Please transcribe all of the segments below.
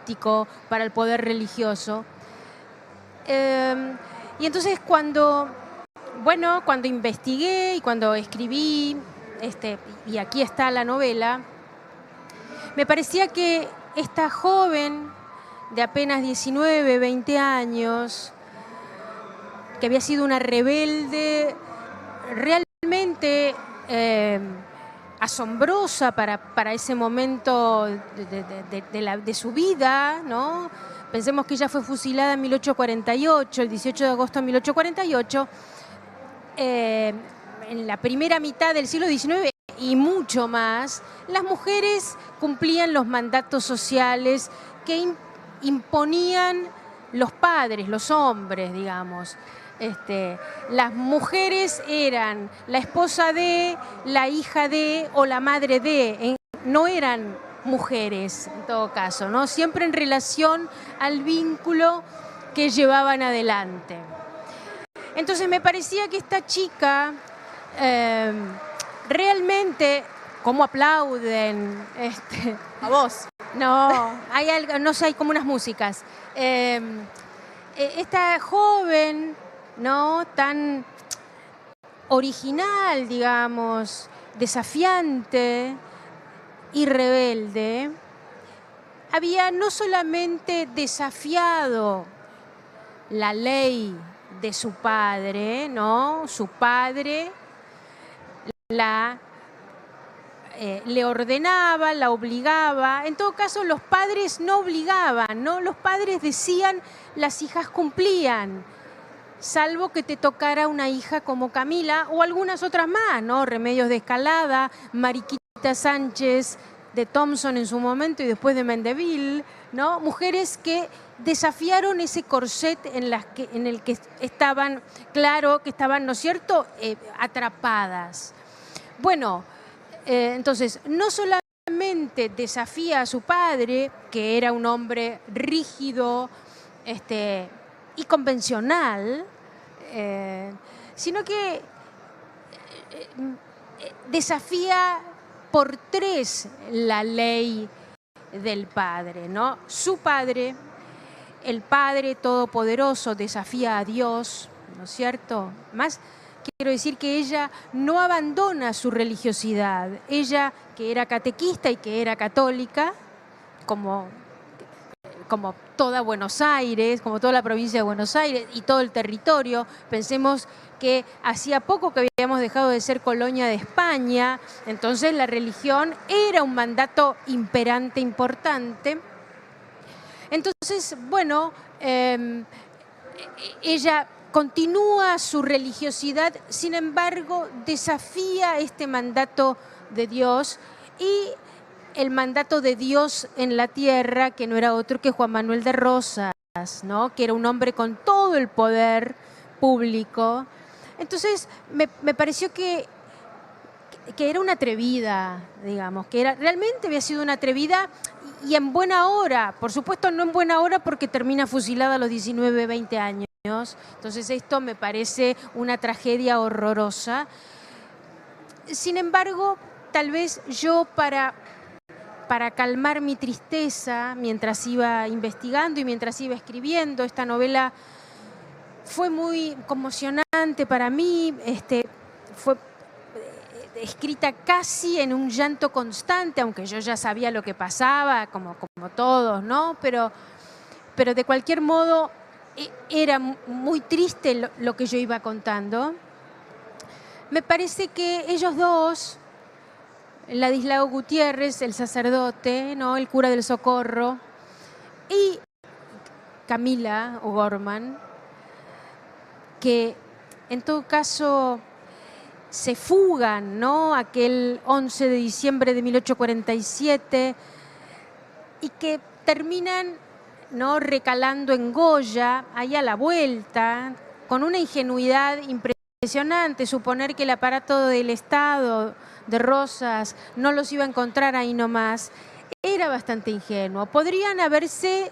político, para el poder religioso. Y entonces cuando investigué y cuando escribí, y aquí está la novela, me parecía que esta joven de apenas 19, 20 años, que había sido una rebelde realmente asombrosa para ese momento de su vida, ¿no? Pensemos que ella fue fusilada en 1848, el 18 de agosto de 1848, en la primera mitad del siglo XIX y mucho más, las mujeres cumplían los mandatos sociales que imponían los padres, los hombres, digamos. Las mujeres eran la esposa de, la hija de o la madre de, no eran mujeres en todo caso, ¿no? Siempre en relación al vínculo que llevaban adelante. Entonces me parecía que esta chica realmente, ¿cómo aplauden? A vos. No, hay algo, no sé, hay como unas músicas. Esta joven, ¿no? Tan original, digamos, desafiante y rebelde, había no solamente desafiado la ley de su padre, ¿no? Su padre le ordenaba, la obligaba. En todo caso, los padres no obligaban, ¿no? Los padres decían, las hijas cumplían, salvo que te tocara una hija como Camila o algunas otras más, ¿no? Remedios de Escalada, Mariquita Sánchez de Thompson en su momento y después de Mendeville, ¿no? Mujeres que desafiaron ese corset en el que estaban, claro, que estaban, ¿no es cierto?, atrapadas. Bueno, entonces, no solamente desafía a su padre, que era un hombre rígido y convencional, sino que desafía por tres la ley del padre, ¿no? Su padre, el Padre Todopoderoso, desafía a Dios, ¿no es cierto? Más quiero decir que ella no abandona su religiosidad. Ella, que era catequista y que era católica, como toda Buenos Aires, como toda la provincia de Buenos Aires y todo el territorio. Pensemos que hacía poco que habíamos dejado de ser colonia de España, entonces la religión era un mandato imperante, importante. Entonces, bueno, ella continúa su religiosidad, sin embargo, desafía este mandato de Dios y el mandato de Dios en la tierra, que no era otro que Juan Manuel de Rosas, ¿no? Que era un hombre con todo el poder público. Entonces, me pareció que era una atrevida, digamos, que realmente había sido una atrevida y en buena hora. Por supuesto, no en buena hora porque termina fusilada a los 19, 20 años. Entonces esto me parece una tragedia horrorosa. Sin embargo, tal vez yo para calmar mi tristeza mientras iba investigando y mientras iba escribiendo, esta novela fue muy conmocionante para mí, fue escrita casi en un llanto constante, aunque yo ya sabía lo que pasaba, como todos, ¿no? Pero de cualquier modo era muy triste lo que yo iba contando. Me parece que ellos dos, Ladislao Gutiérrez, el sacerdote, ¿no? El cura del Socorro, y Camila O'Gorman, que en todo caso se fugan, ¿no? Aquel 11 de diciembre de 1847 y que terminan, ¿no?, recalando en Goya, ahí a la vuelta, con una ingenuidad impresionante, suponer que el aparato del Estado de Rosas no los iba a encontrar ahí nomás, era bastante ingenuo. Podrían haberse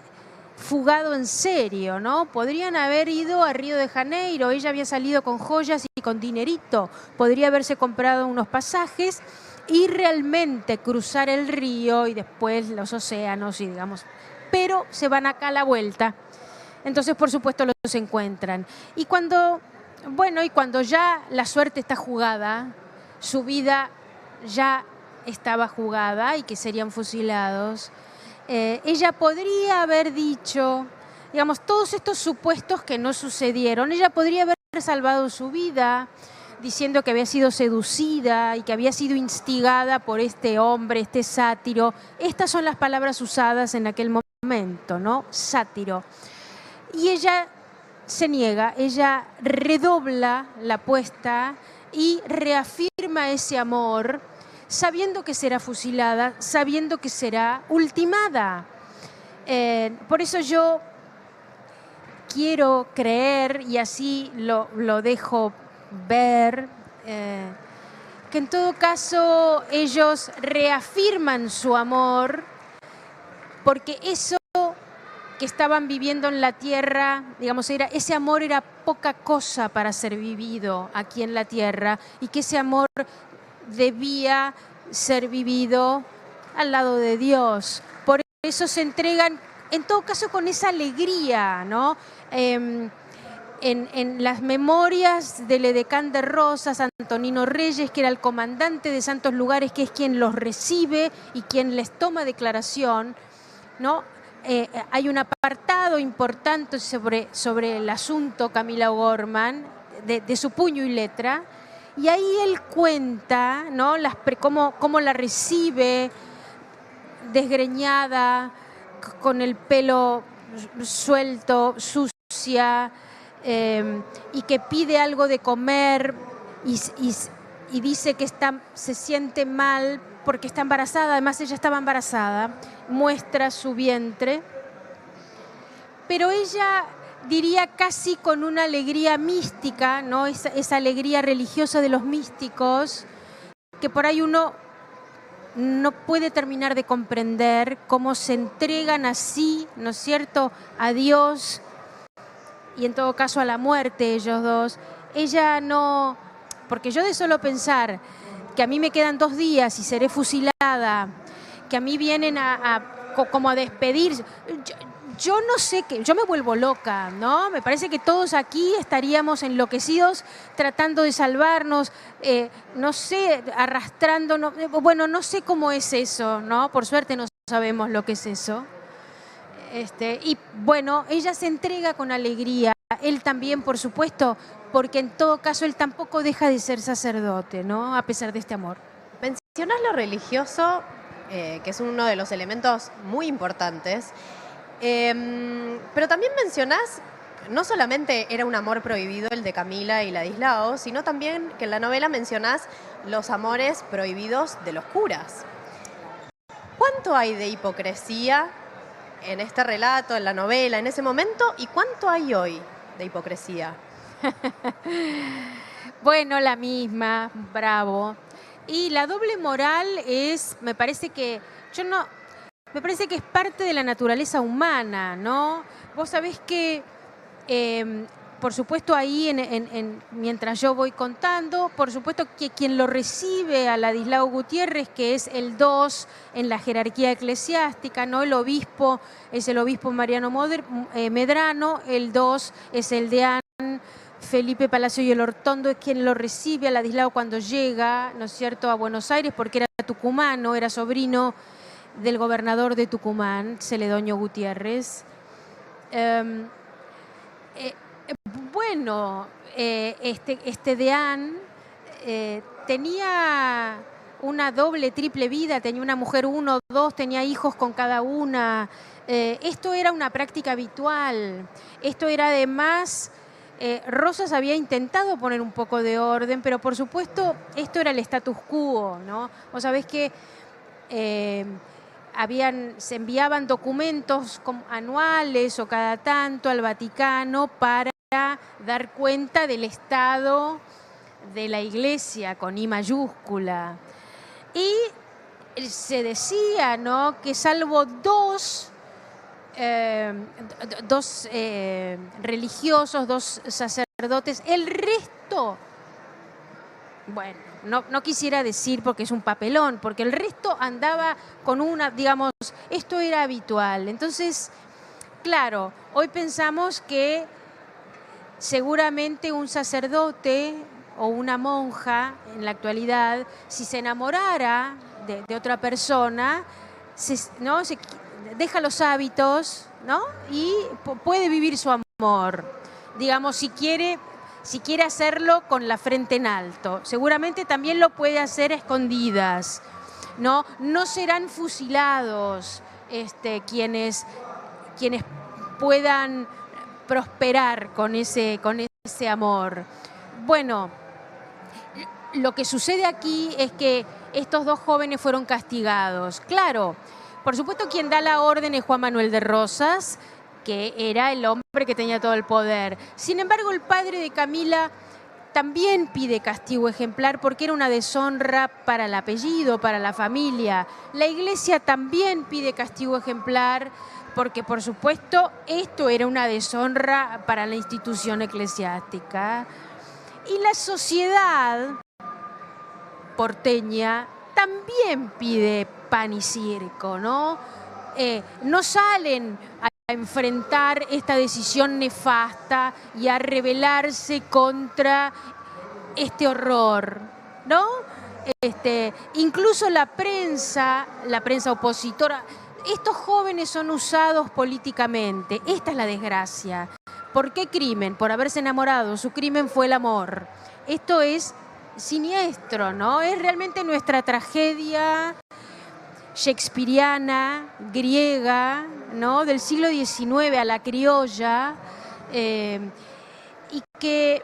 fugado en serio, ¿no? Podrían haber ido a Río de Janeiro, ella había salido con joyas y con dinerito, podría haberse comprado unos pasajes y realmente cruzar el río y después los océanos y, digamos, pero se van acá a la vuelta. Entonces, por supuesto, los encuentran. Y cuando ya la suerte está jugada, su vida ya estaba jugada y que serían fusilados, ella podría haber dicho, digamos, todos estos supuestos que no sucedieron, ella podría haber salvado su vida diciendo que había sido seducida y que había sido instigada por este hombre, este sátiro. Estas son las palabras usadas en aquel momento, ¿no? Sátiro. Y ella se niega, ella redobla la apuesta y reafirma ese amor, sabiendo que será fusilada, sabiendo que será ultimada. Por eso yo quiero creer, y así lo dejo ver, que en todo caso ellos reafirman su amor, porque eso que estaban viviendo en la tierra, digamos, ese amor era poca cosa para ser vivido aquí en la tierra, y que ese amor debía ser vivido al lado de Dios. Por eso se entregan, en todo caso, con esa alegría, ¿no? En las memorias del edecán de Rosas, Antonino Reyes, que era el comandante de Santos Lugares, que es quien los recibe y quien les toma declaración, ¿no? Hay un apartado importante sobre el asunto Camila O'Gorman, de su puño y letra, y ahí él cuenta, ¿no? Cómo la recibe desgreñada, con el pelo suelto, sucia, y que pide algo de comer y dice que se siente mal porque está embarazada. Además, ella estaba embarazada, muestra su vientre, pero ella diría casi con una alegría mística, ¿no? Esa alegría religiosa de los místicos, que por ahí uno no puede terminar de comprender cómo se entregan así, ¿no es cierto?, a Dios y en todo caso a la muerte ellos dos. Ella no, porque yo de solo pensar que a mí me quedan 2 días y seré fusilada, que a mí vienen como a despedir, yo no sé qué, yo me vuelvo loca, ¿no? Me parece que todos aquí estaríamos enloquecidos tratando de salvarnos, no sé, arrastrándonos, bueno, no sé cómo es eso, ¿no? Por suerte no sabemos lo que es eso. Y bueno, ella se entrega con alegría, él también, por supuesto, porque en todo caso él tampoco deja de ser sacerdote, ¿no? A pesar de este amor. Mencionás lo religioso, que es uno de los elementos muy importantes, pero también mencionás, no solamente era un amor prohibido el de Camila y Ladislao, sino también que en la novela mencionás los amores prohibidos de los curas. ¿Cuánto hay de hipocresía en este relato, en la novela, en ese momento, y cuánto hay hoy de hipocresía? Bueno, la misma, bravo. Y la doble moral me parece que es parte de la naturaleza humana, ¿no? Vos sabés que, por supuesto, ahí, mientras yo voy contando, por supuesto que quien lo recibe a Ladislao Gutiérrez, que es el 2 en la jerarquía eclesiástica, ¿no? El obispo es el obispo Mariano Medrano, el 2 es el deán Felipe Palacio y el Hortondo, es quien lo recibe a Ladislao cuando llega, ¿no es cierto?, a Buenos Aires, porque era tucumano, era sobrino del gobernador de Tucumán, Celedonio Gutiérrez. Bueno, este deán tenía una doble, triple vida, tenía una mujer 1, 2, tenía hijos con cada una. Esto era una práctica habitual. Esto era además, Rosas había intentado poner un poco de orden, pero por supuesto esto era el status quo, ¿no? Vos sabés que se enviaban documentos anuales o cada tanto al Vaticano para dar cuenta del estado de la Iglesia con I mayúscula. Y se decía, ¿no?, que salvo dos religiosos, 2 sacerdotes, el resto bueno, no quisiera decir porque es un papelón, porque el resto andaba con una, digamos, esto era habitual. Entonces, claro, hoy pensamos que seguramente un sacerdote o una monja en la actualidad, si se enamorara de otra persona, ¿no? Se deja los hábitos, ¿no? Y puede vivir su amor. Digamos, si quiere hacerlo con la frente en alto. Seguramente también lo puede hacer a escondidas, ¿no? No serán fusilados quienes puedan prosperar con ese amor. Bueno, lo que sucede aquí es que estos dos jóvenes fueron castigados. Claro, por supuesto quien da la orden es Juan Manuel de Rosas, que era el hombre que tenía todo el poder. Sin embargo, el padre de Camila también pide castigo ejemplar porque era una deshonra para el apellido, para la familia. La Iglesia también pide castigo ejemplar porque, por supuesto, esto era una deshonra para la institución eclesiástica. Y la sociedad porteña también pide pan y circo, ¿no? No salen a enfrentar esta decisión nefasta y a rebelarse contra este horror, ¿no? Incluso la prensa opositora, estos jóvenes son usados políticamente. Esta es la desgracia. ¿Por qué crimen? Por haberse enamorado. Su crimen fue el amor. Esto es siniestro, ¿no? Es realmente nuestra tragedia shakespeariana, griega, ¿no? Del siglo XIX a la criolla, y que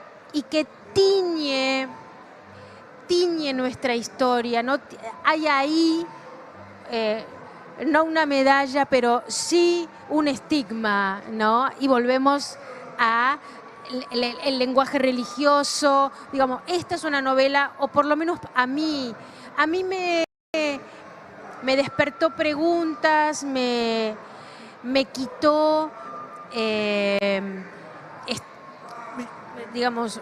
tiñe nuestra historia, ¿no? Hay ahí no una medalla, pero sí un estigma, ¿no? Y volvemos a el lenguaje religioso. Digamos, esta es una novela, o por lo menos a mí me despertó preguntas, me quitó, digamos,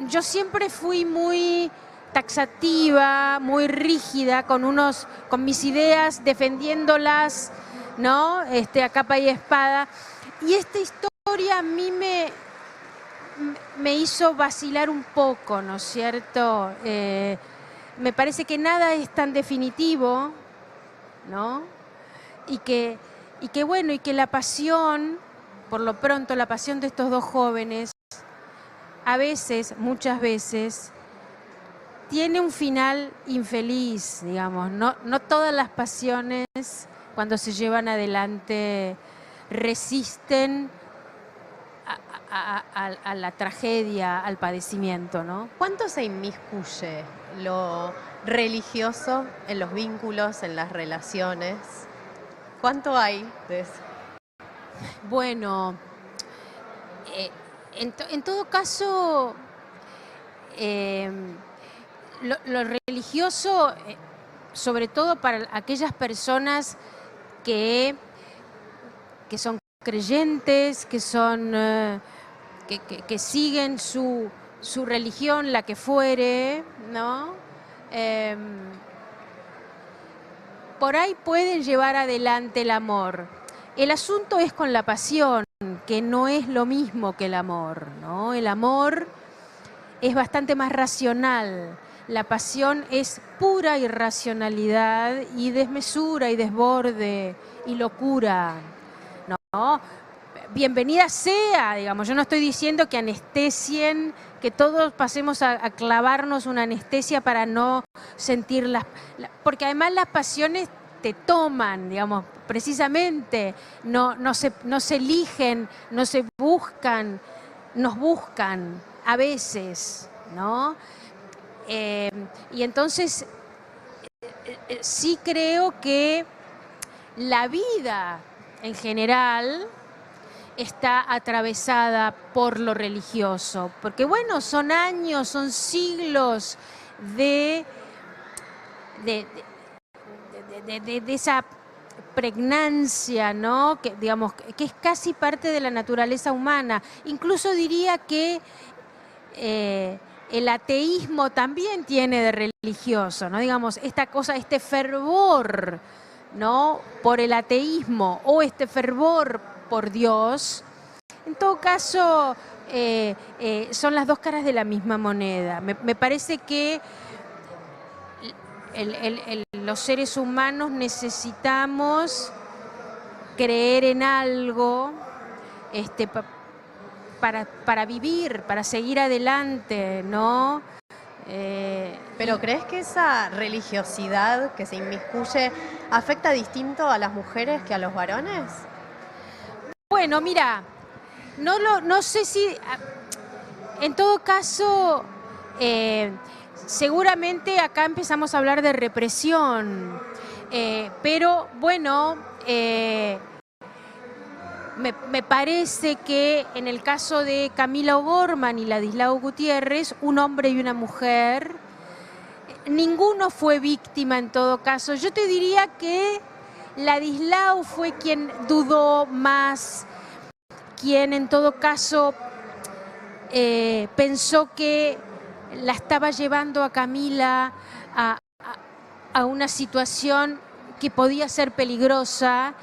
yo siempre fui muy taxativa, muy rígida con mis ideas, defendiéndolas, ¿no? A capa y espada. Y esta historia a mí me hizo vacilar un poco, ¿no es cierto? Me parece que nada es tan definitivo, ¿no? Y que la pasión, por lo pronto, la pasión de estos dos jóvenes, a veces, muchas veces, tiene un final infeliz, digamos. No todas las pasiones, cuando se llevan adelante, resisten a la tragedia, al padecimiento, ¿no? ¿Cuánto se inmiscuye lo religioso en los vínculos, en las relaciones? ¿Cuánto hay de eso? Bueno, en todo caso, lo religioso, sobre todo para aquellas personas que son creyentes, que siguen su religión, la que fuere, ¿no? Por ahí pueden llevar adelante el amor. El asunto es con la pasión, que no es lo mismo que el amor, ¿no? El amor es bastante más racional. La pasión es pura irracionalidad y desmesura y desborde y locura, ¿no? Bienvenida sea, digamos. Yo no estoy diciendo que anestesien, que todos pasemos a clavarnos una anestesia para no sentir porque además las pasiones te toman, digamos, precisamente, no se eligen, no se buscan, nos buscan a veces, ¿no? Y entonces sí creo que la vida en general está atravesada por lo religioso, porque bueno, son años, son siglos de esa pregnancia, ¿no? Que, digamos, que es casi parte de la naturaleza humana. Incluso diría que el ateísmo también tiene de religioso, ¿no? Digamos, esta cosa, este fervor, ¿no? Por el ateísmo o este fervor por Dios, en todo caso, son las dos caras de la misma moneda. Me parece que los seres humanos necesitamos creer en algo para vivir, para seguir adelante, ¿no? ¿Pero crees que esa religiosidad que se inmiscuye afecta distinto a las mujeres que a los varones? Bueno, mira, no sé si, en todo caso, seguramente acá empezamos a hablar de represión, pero bueno, me parece que en el caso de Camila O'Gorman y Ladislao Gutiérrez, un hombre y una mujer, ninguno fue víctima en todo caso. Yo te diría que Ladislao fue quien dudó más, quien en todo caso pensó que la estaba llevando a Camila a una situación que podía ser peligrosa,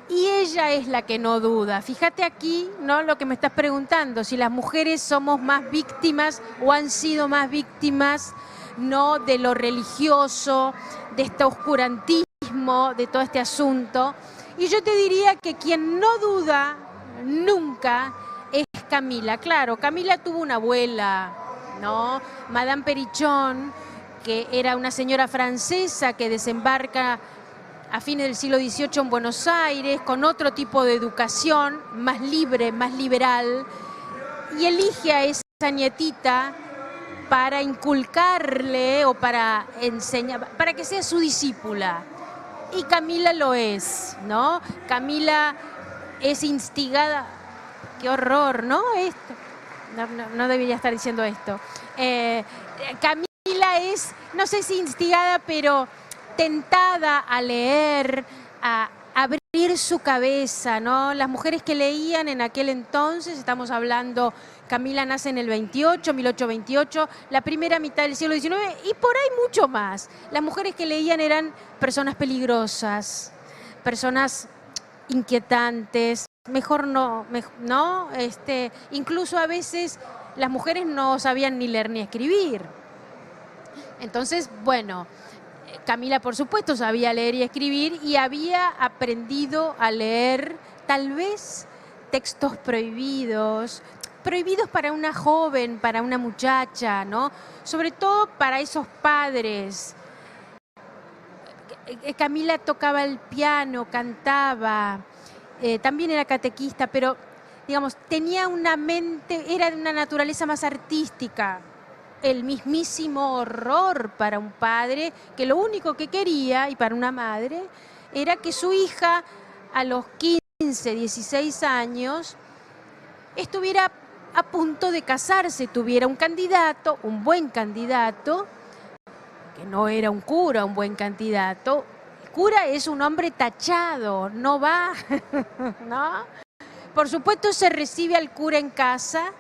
y ella es la que no duda. Fíjate aquí, ¿no?, lo que me estás preguntando, si las mujeres somos más víctimas o han sido más víctimas, ¿no?, de lo religioso, de este oscurantismo, de todo este asunto. Y yo te diría que quien no duda nunca es Camila. Claro, Camila tuvo una abuela, ¿no?, Madame Perichon, que era una señora francesa que desembarca a fines del siglo XVIII en Buenos Aires, con otro tipo de educación, más libre, más liberal, y elige a esa nietita para inculcarle o para enseñar, para que sea su discípula. Y Camila lo es, ¿no? Camila es instigada, qué horror, ¿no? Esto, no debería estar diciendo esto. Camila es, no sé si instigada, pero tentada a leer, a abrir su cabeza, ¿no? Las mujeres que leían en aquel entonces, estamos hablando, Camila nace en el 28, 1828, la primera mitad del siglo XIX, y por ahí mucho más. Las mujeres que leían eran personas peligrosas, personas inquietantes, mejor no, ¿no? Incluso a veces las mujeres no sabían ni leer ni escribir. Entonces, bueno, Camila, por supuesto, sabía leer y escribir y había aprendido a leer tal vez textos prohibidos para una joven, para una muchacha, ¿no? Sobre todo para esos padres. Camila tocaba el piano, cantaba, también era catequista, pero, digamos, tenía una mente, era de una naturaleza más artística. El mismísimo horror para un padre que lo único que quería, y para una madre, era que su hija a los 15, 16 años estuviera a punto de casarse, tuviera un candidato, un buen candidato, que no era un cura, un buen candidato. El cura es un hombre tachado, no va, ¿no? Por supuesto se recibe al cura en casa,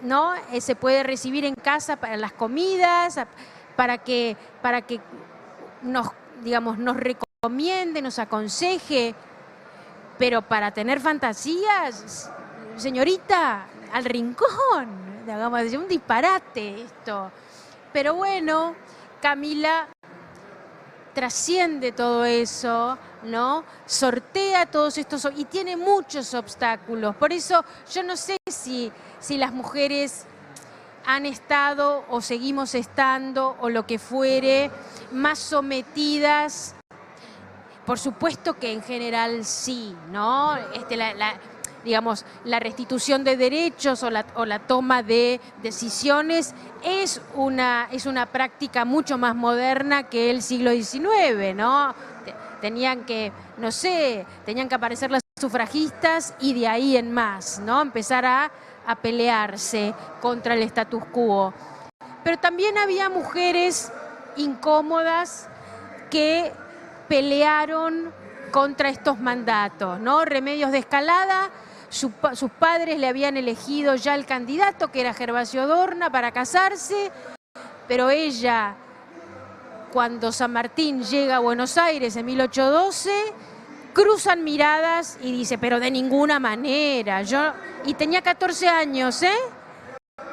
¿no? Se puede recibir en casa para las comidas, para que nos, digamos, nos recomiende, nos aconseje, pero para tener fantasías, señorita, al rincón, digamos, es un disparate esto. Pero bueno, Camila trasciende todo eso, ¿no? Sortea todos estos y tiene muchos obstáculos. Por eso yo no sé si las mujeres han estado o seguimos estando o lo que fuere más sometidas. Por supuesto que en general sí, ¿no? Digamos, la restitución de derechos o la toma de decisiones es una práctica mucho más moderna que el siglo XIX, ¿no? Tenían que aparecer las sufragistas y de ahí en más, ¿no? Empezar a pelearse contra el status quo. Pero también había mujeres incómodas que pelearon contra estos mandatos, ¿no? Remedios de Escalada sus padres le habían elegido ya el candidato, que era Gervasio Dorna, para casarse, pero ella, cuando San Martín llega a Buenos Aires en 1812, cruzan miradas y dice, pero de ninguna manera. Y tenía 14 años, ¿eh?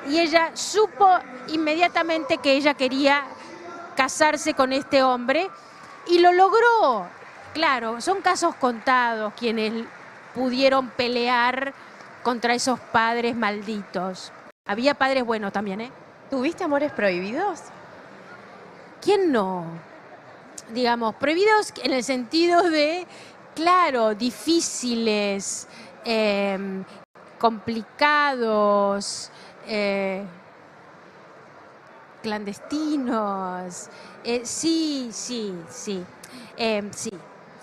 Y ella supo inmediatamente que ella quería casarse con este hombre y lo logró. Claro, son casos contados quienes pudieron pelear contra esos padres malditos. Había padres buenos también, ¿eh? ¿Tuviste amores prohibidos? ¿Quién no? Digamos, prohibidos en el sentido de, claro, difíciles, complicados, clandestinos. Sí. Sí.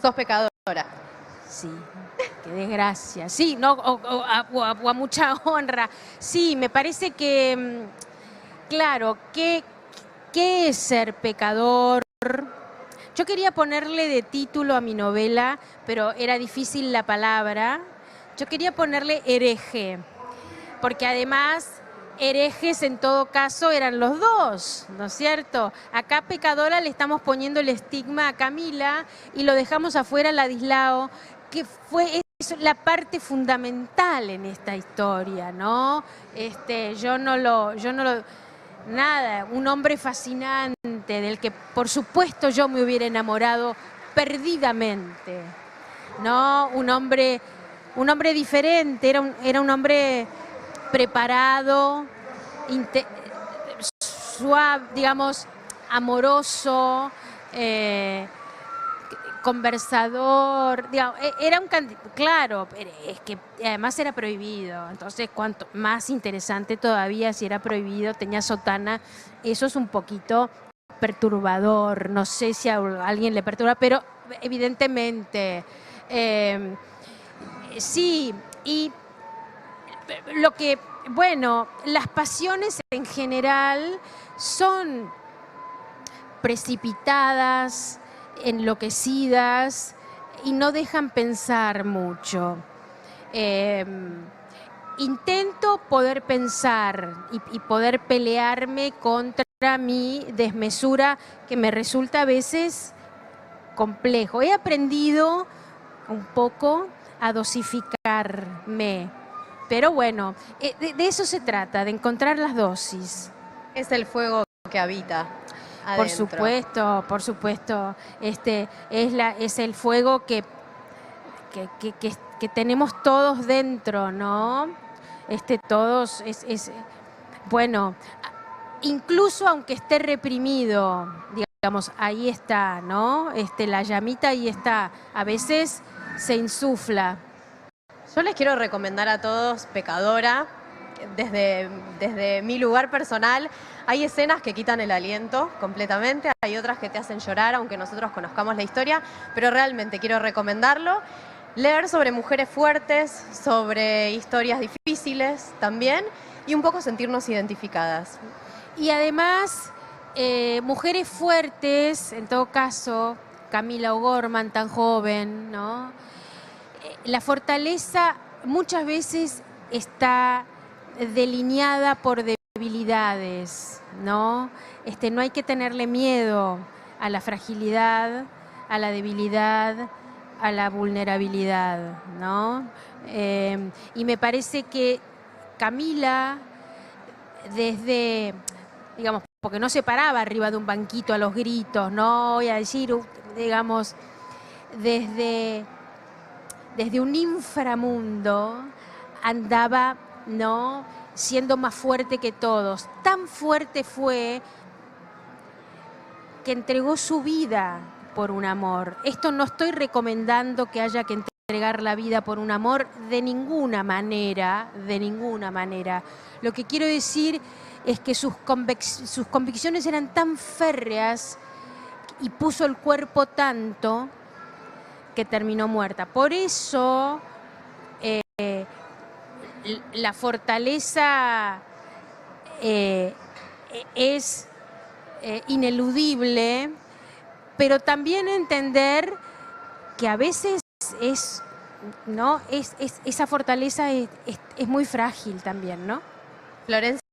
¿Sos pecadora? Sí, qué desgracia. Sí, no, o a mucha honra. Sí, me parece que, claro, ¿qué es ser pecador? Yo quería ponerle de título a mi novela, pero era difícil la palabra. Yo quería ponerle hereje, porque además herejes en todo caso eran los dos, ¿no es cierto? Acá pecadora le estamos poniendo el estigma a Camila y lo dejamos afuera a Ladislao, que fue la parte fundamental en esta historia, ¿no? Nada, un hombre fascinante del que por supuesto yo me hubiera enamorado perdidamente, ¿no? Un hombre diferente, era un hombre preparado, suave, digamos, amoroso, conversador, digamos, era un candidato, claro, es que además era prohibido, entonces cuanto más interesante todavía si era prohibido, tenía sotana, eso es un poquito perturbador, no sé si a alguien le perturba, pero evidentemente sí, y lo que, bueno, las pasiones en general son precipitadas, enloquecidas y no dejan pensar mucho. Intento poder pensar y poder pelearme contra mi desmesura, que me resulta a veces complejo. He aprendido un poco a dosificarme, pero bueno, de eso se trata, de encontrar las dosis. Es el fuego que habita adentro. Por supuesto, es el fuego que tenemos todos dentro, ¿no? Todos bueno, incluso aunque esté reprimido, digamos, ahí está, ¿no? La llamita ahí está, a veces se insufla. Yo les quiero recomendar a todos Pecadora. Desde mi lugar personal, hay escenas que quitan el aliento completamente, hay otras que te hacen llorar, aunque nosotros conozcamos la historia, pero realmente quiero recomendarlo. Leer sobre mujeres fuertes, sobre historias difíciles también, y un poco sentirnos identificadas. Y además, mujeres fuertes, en todo caso, Camila O'Gorman, tan joven, ¿no? La fortaleza muchas veces está delineada por debilidades, ¿no? No hay que tenerle miedo a la fragilidad, a la debilidad, a la vulnerabilidad, ¿no? Y me parece que Camila, digamos, porque no se paraba arriba de un banquito a los gritos, no voy a decir, digamos, desde un inframundo andaba, ¿no?, siendo más fuerte que todos. Tan fuerte fue que entregó su vida por un amor. Esto no estoy recomendando que haya que entregar la vida por un amor de ninguna manera, de ninguna manera. Lo que quiero decir es que sus convicciones eran tan férreas y puso el cuerpo tanto que terminó muerta. Por eso la fortaleza es ineludible, pero también entender que a veces es ¿no? Esa fortaleza es muy frágil también, ¿no? Florencia.